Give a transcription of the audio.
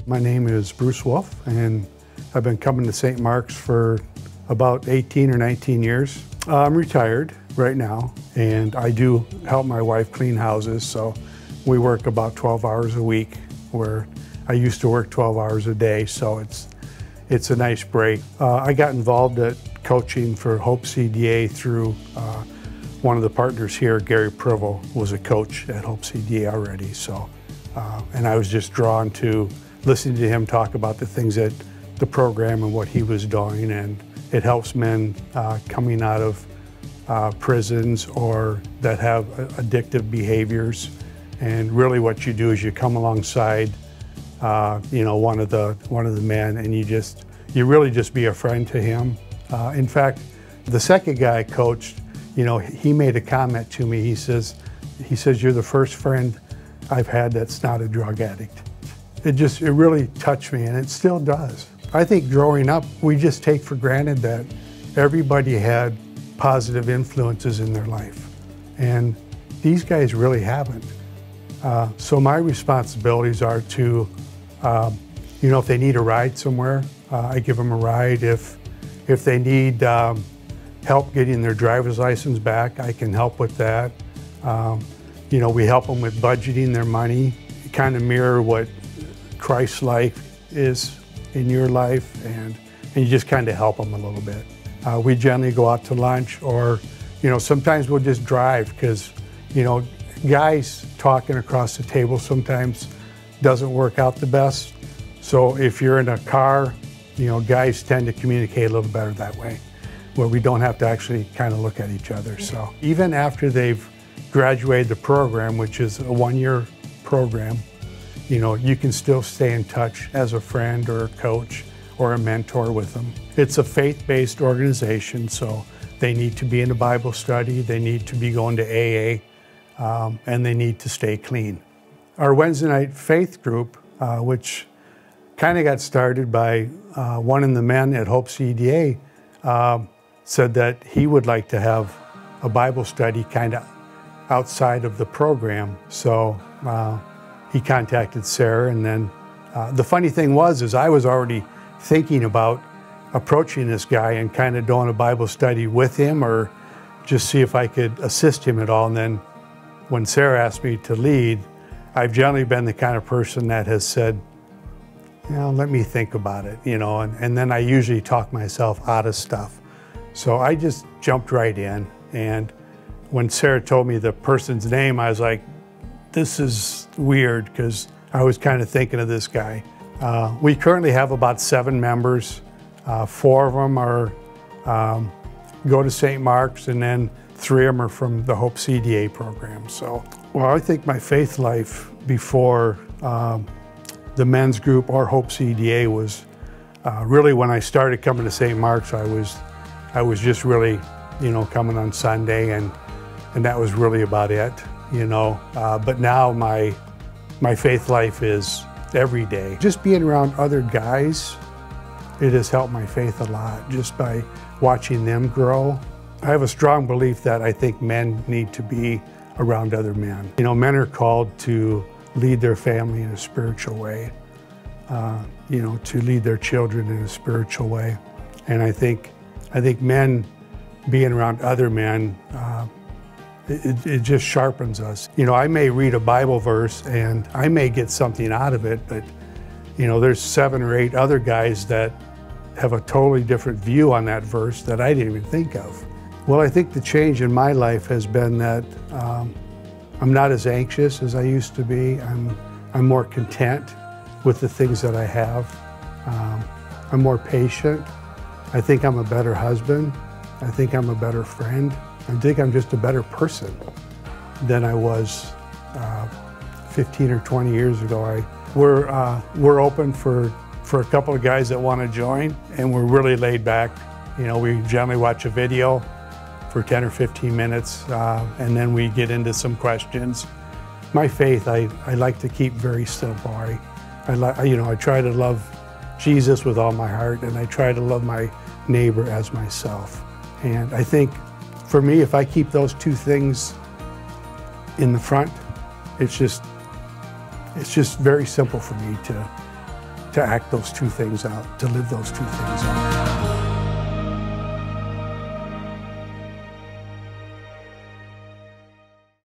My name is Bruce Woolf, and I've been coming to St. Mark's for about 18 or 19 years. I'm retired right now, and I do help my wife clean houses, so we work about 12 hours a week, where I used to work 12 hours a day, so it's a nice break. I got involved at coaching for Hope CDA through one of the partners here, Gary Privel, was a coach at Hope CDA already, so and I was just drawn to listening to him talk about the things that the program and what he was doing, and it helps men coming out of prisons or that have addictive behaviors. And really what you do is you come alongside one of the men, and you really just be a friend to him. In fact, the second guy I coached, he made a comment to me. He says, "You're the first friend I've had that's not a drug addict." It really touched me, and it still does. I think growing up, we just take for granted that everybody had positive influences in their life, and these guys really haven't. So my responsibilities are to, if they need a ride somewhere, I give them a ride. If they need help getting their driver's license back, I can help with that. We help them with budgeting their money, kind of mirror what Christ's life is in your life, and you just kind of help them a little bit. We generally go out to lunch, or sometimes we'll just drive, because guys talking across the table sometimes doesn't work out the best. So if you're in a car, guys tend to communicate a little better that way, where we don't have to actually kind of look at each other. So even after they've graduated the program, which is a one-year program, you can still stay in touch as a friend or a coach or a mentor with them. It's a faith-based organization, so they need to be in a Bible study, they need to be going to AA, and they need to stay clean. Our Wednesday night faith group, which kind of got started by one of the men at Hope CDA, said that he would like to have a Bible study kind of outside of the program. So he contacted Sarah, and then the funny thing was I was already thinking about approaching this guy and kind of doing a Bible study with him, or just see if I could assist him at all. And then when Sarah asked me to lead, I've generally been the kind of person that has said, let me think about it, and then I usually talk myself out of stuff. So I just jumped right in, and when Sarah told me the person's name, I was like, this is weird, because I was kind of thinking of this guy. We currently have about 7 members. 4 of them are go to St. Mark's, and then 3 of them are from the Hope CDA program. So, I think my faith life before the men's group or Hope CDA was really when I started coming to St. Mark's. I was just really, coming on Sunday, and that was really about it, But now my faith life is every day. Just being around other guys, it has helped my faith a lot, just by watching them grow. I have a strong belief that I think men need to be around other men. Men are called to lead their family in a spiritual way, to lead their children in a spiritual way. And I think men being around other men, it just sharpens us. I may read a Bible verse and I may get something out of it, but there's 7 or 8 other guys that have a totally different view on that verse that I didn't even think of. Well, I think the change in my life has been that I'm not as anxious as I used to be. I'm more content with the things that I have. I'm more patient. I think I'm a better husband. I think I'm a better friend. I think I'm just a better person than I was 15 or 20 years ago. We're open for a couple of guys that want to join, and we're really laid back. We generally watch a video for 10 or 15 minutes, and then we get into some questions. My faith, I like to keep very simple. I try to love Jesus with all my heart, and I try to love my neighbor as myself. And I think for me, if I keep those 2 things in the front, it's just very simple for me to act those two things out, to live those two things out.